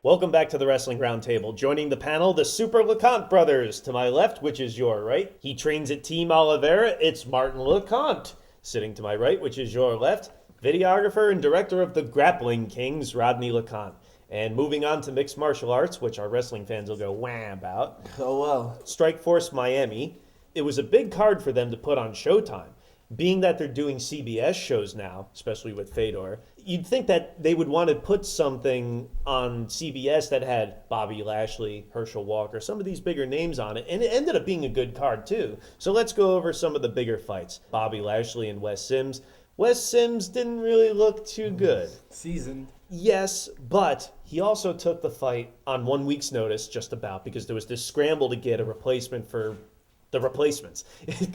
Welcome back to the Wrestling Roundtable. Joining the panel, the Super LeConte brothers. To my left, which is your right, he trains at Team Oliveira, it's Martin LeConte. Sitting to my right, which is your left, videographer and director of the Grappling Kings, Rodney LeConte. And moving on to mixed martial arts, which our wrestling fans will go wham about. Oh, well. Strikeforce Miami. It was a big card for them to put on Showtime. Being that they're doing CBS shows now, especially with Fedor, you'd think that they would want to put something on CBS that had Bobby Lashley, Herschel Walker, some of these bigger names on it, and it ended up being a good card too. So let's go over some of the bigger fights. Bobby Lashley and Wes Sims. Wes Sims didn't really look too good. Seasoned. Yes, but he also took the fight on 1 week's notice, just about, because there was this scramble to get a replacement for the replacements.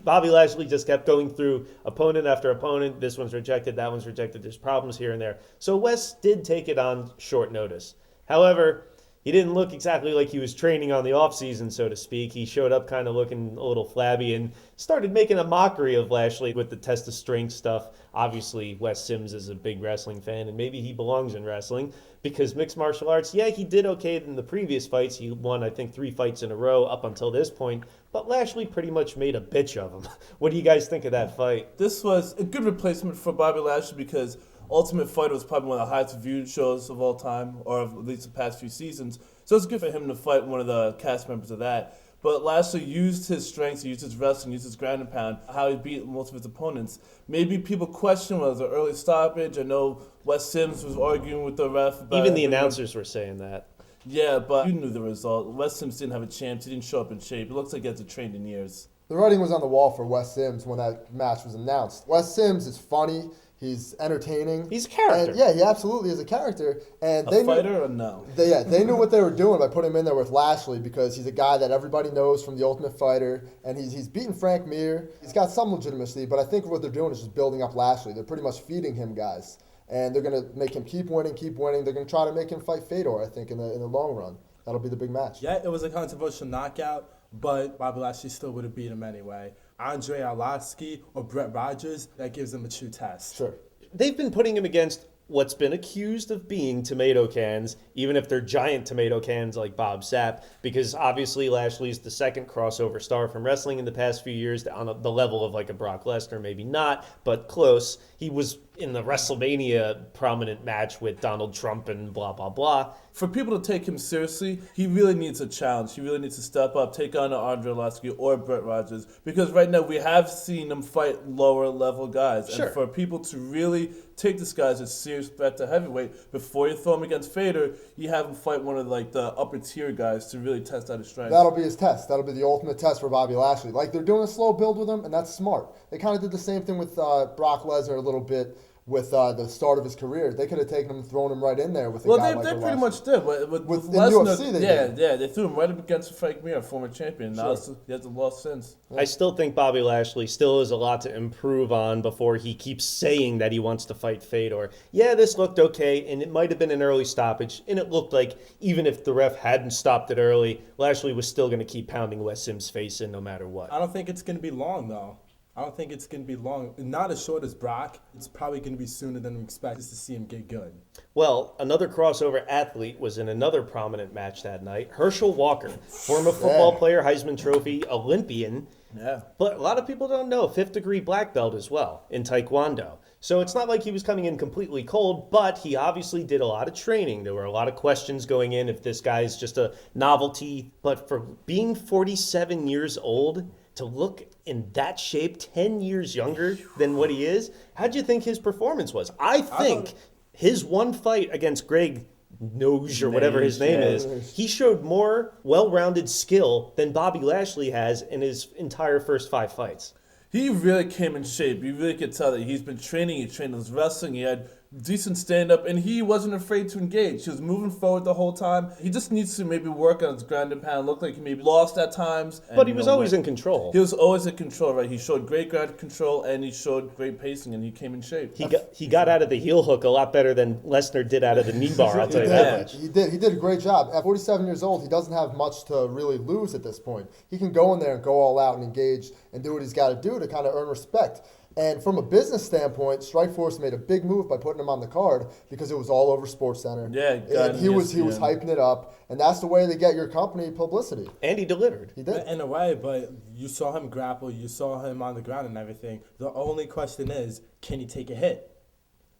Bobby Lashley just kept going through opponent after opponent. This one's rejected, that one's rejected. There's problems here and there. So Wes did take it on short notice. However, he didn't look exactly like he was training on the offseason, so to speak. He showed up kind of looking a little flabby and started making a mockery of Lashley with the test of strength stuff. Obviously, Wes Sims is a big wrestling fan, and maybe he belongs in wrestling because mixed martial arts, yeah, he did okay in the previous fights. He won, I think, 3 fights in a row up until this point, but Lashley pretty much made a bitch of him. What do you guys think of that fight? This was a good replacement for Bobby Lashley because Ultimate Fighter was probably one of the highest viewed shows of all time, or at least the past few seasons. So it's good for him to fight one of the cast members of that. But Lashley used his strengths, he used his wrestling, used his ground and pound, how he beat most of his opponents. Maybe people question whether it was an early stoppage. I know Wes Sims was arguing with the ref about Even the announcers were saying that. Yeah, but you knew the result. Wes Sims didn't have a chance. He didn't show up in shape. It looks like he hasn't trained in years. The writing was on the wall for Wes Sims when that match was announced. Wes Sims is funny. He's entertaining. He's a character. And, yeah, he absolutely is a character. And A fighter or no? They knew what they were doing by putting him in there with Lashley because he's a guy that everybody knows from The Ultimate Fighter, and he's beaten Frank Mir. He's got some legitimacy, but I think what they're doing is just building up Lashley. They're pretty much feeding him guys, and they're going to make him keep winning. They're going to try to make him fight Fedor, I think, in the long run. That'll be the big match. Yeah, it was a controversial knockout, but Bobby Lashley still would have beat him anyway. Andre Arlovsky or Brett Rogers, that gives him a true test. Sure. They've been putting him against what's been accused of being tomato cans, even if they're giant tomato cans like Bob Sapp, because obviously Lashley's the second crossover star from wrestling in the past few years on the level of like a Brock Lesnar, maybe not, but close. He was in the WrestleMania prominent match with Donald Trump and blah, blah, blah. For people to take him seriously, he really needs a challenge. He really needs to step up, take on Andre Arlovsky or Brett Rogers, because right now we have seen him fight lower level guys. Sure. And for people to really take this guy as a serious threat to heavyweight, before you throw him against Fedor, you have him fight one of like the upper tier guys to really test out his strength. That'll be his test. That'll be the ultimate test for Bobby Lashley. Like, they're doing a slow build with him, and that's smart. They kind of did the same thing with Brock Lesnar a little bit with the start of his career. They could have taken him and thrown him right in there with a guy like they pretty much did. With in Lesnar, UFC, they did. Yeah, they threw him right up against Frank Mir, former champion. Now he hasn't lost since. I still think Bobby Lashley still has a lot to improve on before he keeps saying that he wants to fight Fedor. Yeah, this looked okay, and it might have been an early stoppage, and it looked like even if the ref hadn't stopped it early, Lashley was still going to keep pounding Wes Sims' face in no matter what. I don't think it's going to be long, though. I don't think it's going to be long. Not as short as Brock. It's probably going to be sooner than we expect just to see him get good. Well, another crossover athlete was in another prominent match that night. Herschel Walker, former football player, Heisman Trophy, Olympian. Yeah. But a lot of people don't know, 5th degree black belt as well in Taekwondo. So it's not like he was coming in completely cold, but he obviously did a lot of training. There were a lot of questions going in if this guy's just a novelty. But for being 47 years old, to look in that shape, 10 years younger than what he is, how'd you think his performance was? I think his one fight against Greg Nagy or whatever his name is, he showed more well-rounded skill than Bobby Lashley has in his entire first 5 fights. He really came in shape. You really could tell that he's been training. He trained his wrestling. He had decent stand-up, and he wasn't afraid to engage. He was moving forward the whole time. He just needs to maybe work on his ground and pound. Looked like he maybe lost at times. But he was always in control. He was always in control, right? He showed great ground control, and he showed great pacing, and he came in shape. He got out of the heel hook a lot better than Lesnar did out of the knee bar, I'll tell you that much. He did a great job. At 47 years old, he doesn't have much to really lose at this point. He can go in there and go all out and engage and do what he's got to do to kind of earn respect. And from a business standpoint, Strikeforce made a big move by putting him on the card because it was all over SportsCenter. Yeah, and he was hyping it up, and that's the way to get your company publicity. And he delivered. He did. In a way, but you saw him grapple, you saw him on the ground and everything. The only question is, can he take a hit?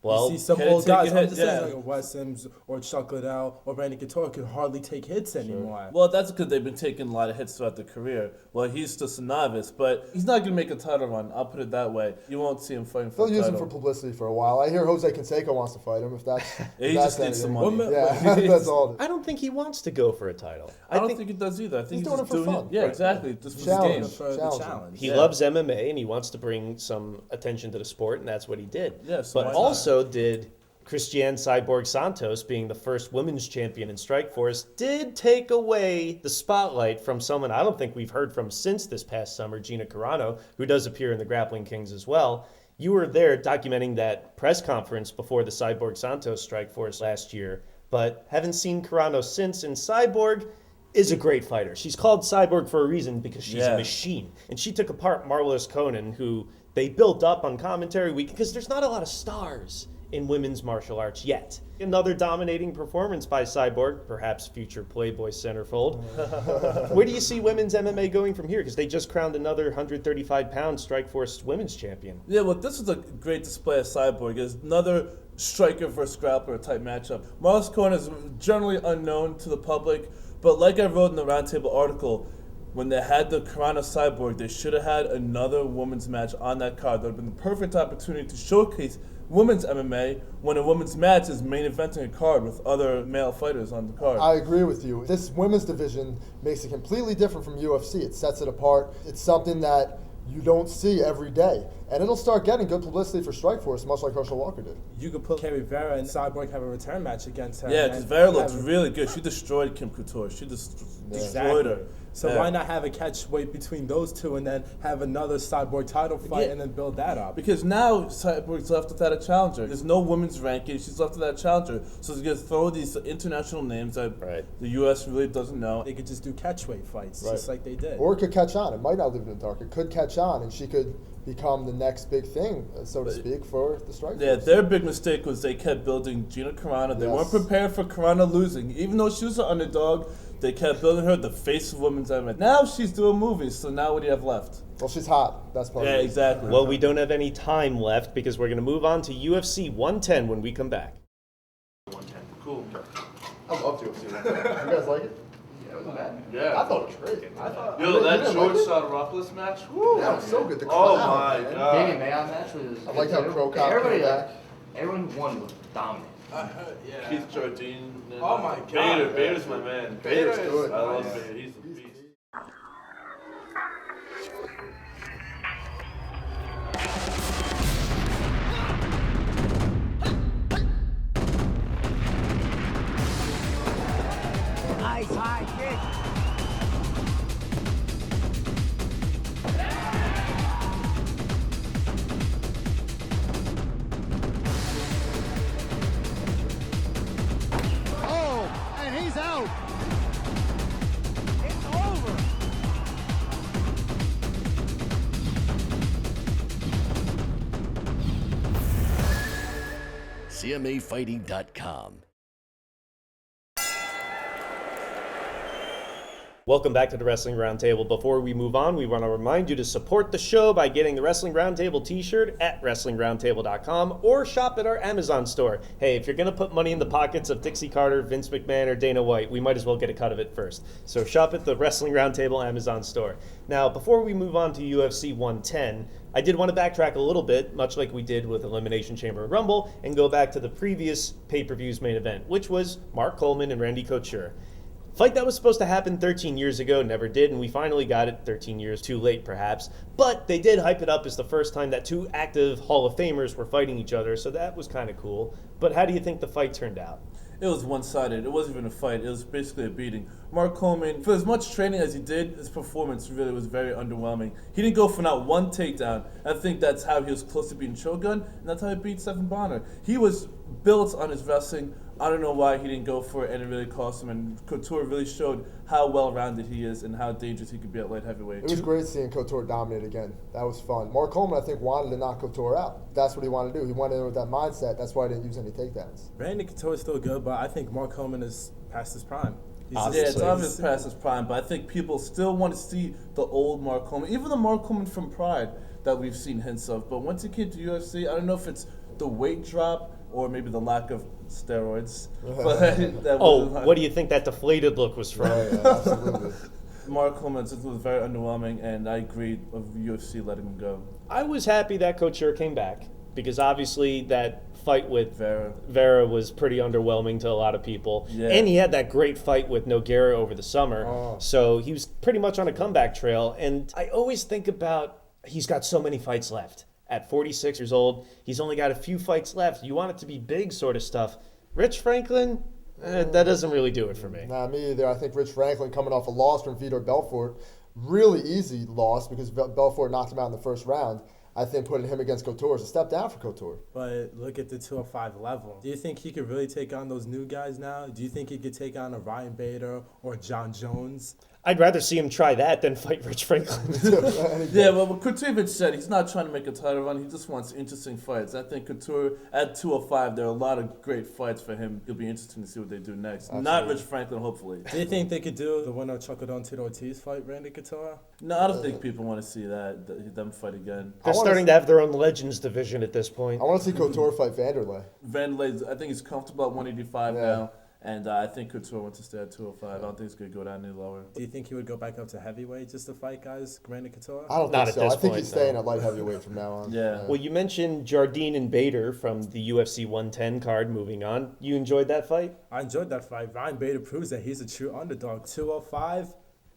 Well, you see some can he old take a guys, hit? I'm just saying, Yeah. like a Wes Sims or Chuck Liddell or Randy Couture can hardly take hits anymore. Well, that's because they've been taking a lot of hits throughout their career. Well, he's just a novice, but he's not going to make a title run. I'll put it that way. You won't see him fighting for They'll a use title. him for publicity for a while. I hear Jose Canseco wants to fight him. If that's Yeah, he if that's just needs some anything. money. Yeah, that's all. It is. I don't think he wants to go for a title. I don't think he does either. I think He's doing just it for fun. Yeah, Right. exactly. Just for Challenge. the game. For the Challenge. challenge. He Yeah. loves MMA and he wants to bring some attention to the sport, and that's what he did. Yeah, so but why not? also did Cristiane Cyborg Santos, being the first women's champion in Strikeforce, did take away the spotlight from someone I don't think we've heard from since this past summer, Gina Carano, who does appear in the Grappling Kings as well. You were there documenting that press conference before the Cyborg Santos Strikeforce last year, but haven't seen Carano since, and Cyborg is a great fighter. She's called Cyborg for a reason because she's a Yeah. machine. And she took apart Marloes Coenen, who they built up on commentary week because there's not a lot of stars in women's martial arts yet. Another dominating performance by Cyborg, perhaps future Playboy centerfold. Where do you see women's MMA going from here? Because they just crowned another 135-pound Strikeforce women's champion. Yeah, well, this was a great display of Cyborg. It's another striker versus grappler type matchup. Marloes Coenen is generally unknown to the public, but like I wrote in the Roundtable article, when they had the Carano Cyborg, they should have had another women's match on that card. That would have been the perfect opportunity to showcase women's MMA when a women's match is main eventing a card with other male fighters on the card. I agree with you. This women's division makes it completely different from UFC. It sets it apart. It's something that you don't see every day. And it'll start getting good publicity for Strikeforce, much like Herschel Walker did. You could put Kerry Vera and Cyborg have a return match against her. Yeah, and because Vera looked have- really good. She destroyed Kim Couture. She just destroyed Exactly. her. So Yeah. why not have a catch weight between those two and then have another Cyborg title fight Yeah. and then build that up? Because now Cyborg's left without a challenger. There's no women's ranking. She's left without a challenger. So they're going to throw these international names that Right. the U.S. really doesn't know. They could just do catch weight fights, Right. just like they did. Or it could catch on. It might not leave it in the dark. It could catch on, and she could become the next big thing, so to speak, for the Strikeforce. Yeah, their big mistake was they kept building Gina Carano. They Yes. weren't prepared for Carano losing. Even though she was an underdog, they kept building her the face of women's MMA. Now she's doing movies, so now what do you have left? Well, she's hot. That's part Yeah, of it. exactly. Well, we don't have any time left because we're going to move on to UFC 110 when we come back. Cool. I love UFC. You guys like it? Yeah, it wasn't bad. Yeah. I thought it was great. Yo, that You didn't George like it? Saudopoulos match? Woo! That was so good. The Oh crowd, my man. god. David Mayon match was. I liked how good, too. Cro Cop Everybody, came back. everyone who won was dominant. Keith Jardine. And, Oh my God. Bader. Bader's my man. Bader's Bader is- good. I love Yeah. Bader. He's a beast. Nice high kick. Oh, and he's out. It's over. CMAfighting.com. Welcome back to the Wrestling Roundtable. Before we move on, we want to remind you to support the show by getting the Wrestling Roundtable t-shirt at WrestlingRoundtable.com or shop at our Amazon store. Hey, if you're going to put money in the pockets of Dixie Carter, Vince McMahon, or Dana White, we might as well get a cut of it first. So shop at the Wrestling Roundtable Amazon store. Now, before we move on to UFC 110, I did want to backtrack a little bit, much like we did with Elimination Chamber and Rumble, and go back to the previous pay-per-view's main event, which was Mark Coleman and Randy Couture. Fight that was supposed to happen 13 years ago, never did, and we finally got it 13 years too late, perhaps. But they did hype it up as the first time that two active Hall of Famers were fighting each other, so that was kind of cool. But how do you think the fight turned out? It was one-sided. It wasn't even a fight. It was basically a beating. Mark Coleman, for as much training as he did, his performance really was very underwhelming. He didn't go for not one takedown. I think that's how he was close to beating Shogun, and that's how he beat Stephen Bonner. He was built on his wrestling, I don't know why he didn't go for it, and it really cost him. And Couture really showed how well-rounded he is and how dangerous he could be at light heavyweight. It was great seeing Couture dominate again. That was fun. Mark Coleman, I think, wanted to knock Couture out. That's what he wanted to do. He went in with that mindset. That's why he didn't use any takedowns. Randy Couture is still good, but I think Mark Coleman is past his prime. Yeah, it's obvious past his prime, but I think people still want to see the old Mark Coleman, even the Mark Coleman from Pride that we've seen hints of. But once he came to UFC, I don't know if it's the weight drop or maybe the lack of steroids. But what do you think that deflated look was from? Yeah, absolutely. Mark Coleman was very underwhelming, and I agree with UFC letting him go. I was happy that Couture came back because obviously that fight with Vera was pretty underwhelming to a lot of people. Yeah. And he had that great fight with Nogueira over the summer. So he was pretty much on a comeback trail. And I always think about he's got so many fights left. At 46 years old, he's only got a few fights left. You want it to be big sort of stuff. Rich Franklin, that doesn't really do it for me. Nah, me either. I think Rich Franklin coming off a loss from Vitor Belfort, really easy loss because Belfort knocked him out in the first round. I think putting him against Couture is a step down for Couture. But look at the 205 level. Do you think he could really take on those new guys now? Do you think he could take on a Ryan Bader or John Jones? I'd rather see him try that than fight Rich Franklin. Yeah, well, what Couture said, he's not trying to make a title run. He just wants interesting fights. I think Couture, at 205, there are a lot of great fights for him. It'll be interesting to see what they do next. Absolutely. Not Rich Franklin, hopefully. Do you think they could do the winner of Chocodon Tito Ortiz fight, Randy Couture? No, I don't think people want to see them fight again. They're starting to have their own Legends division at this point. I want to see Couture fight Wanderlei. Wanderlei, I think he's comfortable at 185 now. And I think Couture wants to stay at 205. I don't think he's going to go down any lower. Do you think he would go back up to heavyweight just to fight guys, Randy Couture? I don't Not think at so. this I think point, he's staying no. at light heavyweight from now on. Yeah. Well, you mentioned Jardine and Bader from the UFC 110 card. Moving on. You enjoyed that fight? I enjoyed that fight. Ryan Bader proves that he's a true underdog. 205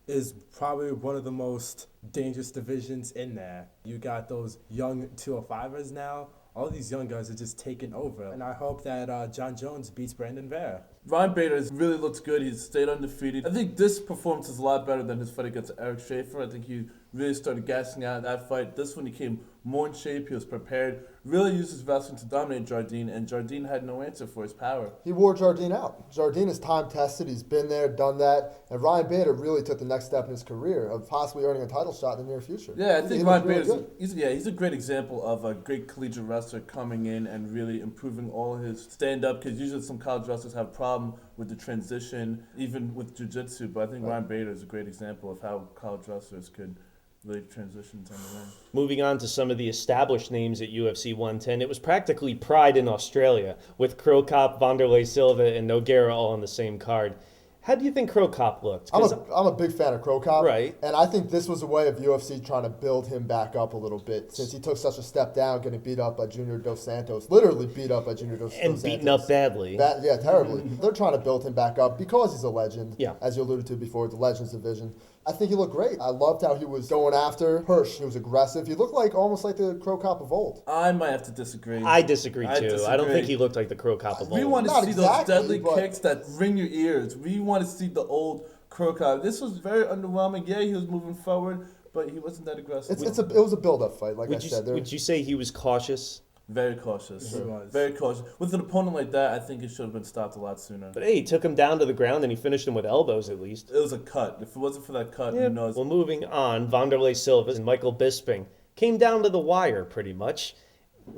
is probably one of the most dangerous divisions in there. You got those young 205ers now. All these young guys are just taking over. And I hope that John Jones beats Brandon Vera. Ryan Bader really looks good. He's stayed undefeated. I think this performance is a lot better than his fight against Eric Schaefer. I think he really started gassing out that fight. This one he came more in shape. He was prepared. Really used his wrestling to dominate Jardine, and Jardine had no answer for his power. He wore Jardine out. Jardine is time tested. He's been there, done that. And Ryan Bader really took the next step in his career of possibly earning a title shot in the near future. Yeah, I think Ryan Bader is he's a great example of a great collegiate wrestler coming in and really improving all his stand-up, because usually some college wrestlers have a problem with the transition, even with jiu-jitsu. But I think Ryan Bader is a great example of how college wrestlers could really transition to the ring. Moving on to some of the established names at UFC 110, it was practically Pride in Australia, with Cro Cop, Wanderlei Silva, and Nogueira all on the same card. How do you think Cro Cop looked? I'm a big fan of Cro Cop. Right. And I think this was a way of UFC trying to build him back up a little bit, since he took such a step down, getting beat up by Junior Dos Santos. Literally beat up by Junior Dos Santos. And beaten up badly. Yeah, terribly. They're trying to build him back up because he's a legend. Yeah. As you alluded to before, the Legends division. I think he looked great. I loved how he was going after Hirsch. He was aggressive. He looked almost like the Cro Cop of old. I might have to disagree. I disagree too. I don't think he looked like the Cro Cop of old. We want to Not see exactly, those deadly but- kicks that ring your ears. We want to see the old Cro Cop. This was very underwhelming. Yeah, he was moving forward, but he wasn't that aggressive. It was a build-up fight, like I said. Would you say he was cautious? Very cautious. He was. Very cautious. With an opponent like that, I think it should have been stopped a lot sooner. But hey, he took him down to the ground and he finished him with elbows at least. It was a cut. If it wasn't for that cut, who knows? Well, moving on, Wanderlei Silva and Michael Bisping came down to the wire pretty much.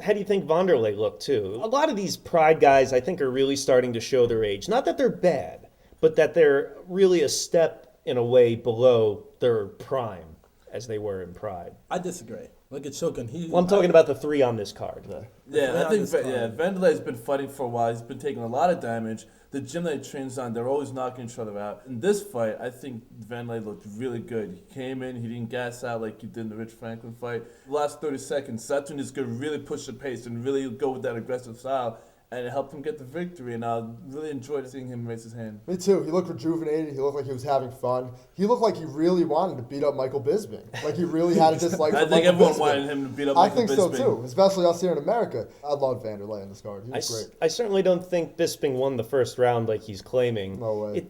How do you think Wanderlei looked too? A lot of these Pride guys, I think, are really starting to show their age. Not that they're bad, but that they're really a step in a way below their prime as they were in Pride. I disagree. Look at Shogun. Well, I'm talking about the three on this card. Yeah, I think Wanderlei's been fighting for a while. He's been taking a lot of damage. The gym that he trains on, they're always knocking each other out. In this fight, I think Wanderlei looked really good. He came in, he didn't gas out like he did in the Rich Franklin fight. The last 30 seconds, that's when he's going to really push the pace and really go with that aggressive style. And it helped him get the victory, and I really enjoyed seeing him raise his hand. Me too. He looked rejuvenated. He looked like he was having fun. He looked like he really wanted to beat up Michael Bisping. Like he really had a dislike for I think Michael everyone Bisping. wanted him to beat up Michael Bisping. I think so too, especially us here in America. I loved Wanderlei in this card. He was great. I certainly don't think Bisping won the first round like he's claiming. No way.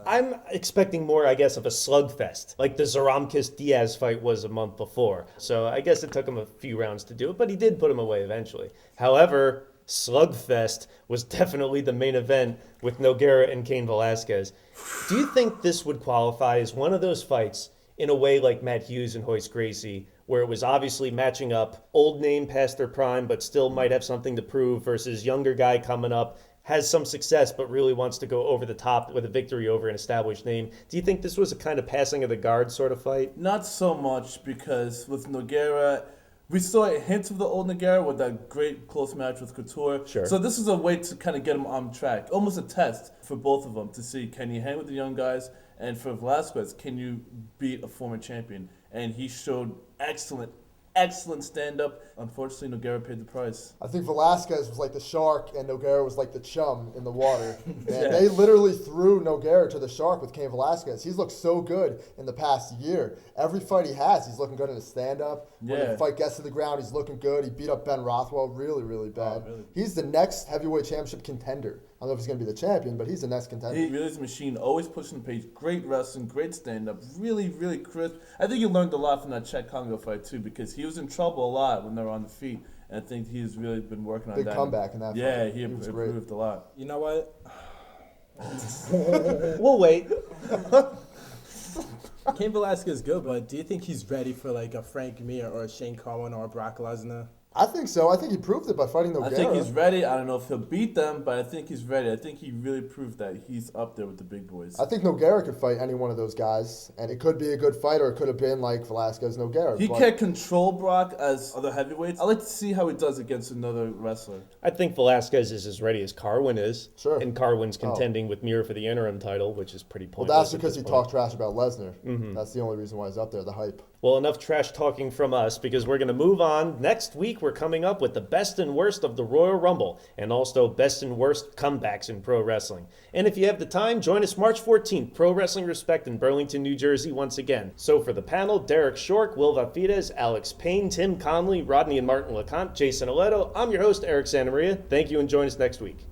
I'm expecting more, I guess, of a slugfest, like the Zaramkis Diaz fight was a month before. So I guess it took him a few rounds to do it, but he did put him away eventually. However, slugfest was definitely the main event with Nogueira and Cain Velasquez. Do you think this would qualify as one of those fights in a way like Matt Hughes and Royce Gracie, where it was obviously matching up old name past their prime but still might have something to prove versus younger guy coming up, has some success but really wants to go over the top with a victory over an established name? Do you think this was a kind of passing of the guard sort of fight? Not so much, because with Nogueira, we saw a hint of the old Nogueira with that great close match with Couture. Sure. So this is a way to kind of get him on track, almost a test for both of them to see, can you hang with the young guys? And for Velasquez, can you beat a former champion? And he showed excellent stand-up. Unfortunately, Nogueira paid the price. I think Velasquez was like the shark and Nogueira was like the chum in the water. And they literally threw Nogueira to the shark with Cain Velasquez. He's looked so good in the past year. Every fight he has, he's looking good in his stand-up. When the fight gets to the ground, he's looking good. He beat up Ben Rothwell really, really bad. Oh, really? He's the next heavyweight championship contender. I don't know if he's going to be the champion, but he's the next contender. He really is a machine, always pushing the pace. Great wrestling, great stand-up, really, really crisp. I think he learned a lot from that Czech Congo fight, too, because he was in trouble a lot when they were on the feet. And I think he's really been working on that. Big comeback in that fight. Yeah, he was improved a lot. You know what? We'll wait. Cain Velasquez is good, but do you think he's ready for like a Frank Mir or a Shane Carwin or a Brock Lesnar? I think so. I think he proved it by fighting Nogueira. I think he's ready. I don't know if he'll beat them, but I think he's ready. I think he really proved that he's up there with the big boys. I think Nogueira could fight any one of those guys, and it could be a good fight, or it could have been like Velasquez Nogueira. He can't control Brock as other heavyweights. I like to see how he does against another wrestler. I think Velasquez is as ready as Carwin is. Sure. And Carwin's contending with Mir for the interim title, which is pretty Well, pointless. that's because he talked trash about Lesnar. That's the only reason why he's up there, the hype. Well, enough trash talking from us, because we're going to move on. Next week, we're coming up with the best and worst of the Royal Rumble, and also best and worst comebacks in pro wrestling. And if you have the time, join us March 14th, Pro Wrestling Respect in Burlington, New Jersey once again. So for the panel, Derek Shork, Will Vafides, Alex Payne, Tim Conley, Rodney and Martin LeConte, Jason Aledo, I'm your host, Eric Santamaria. Thank you and join us next week.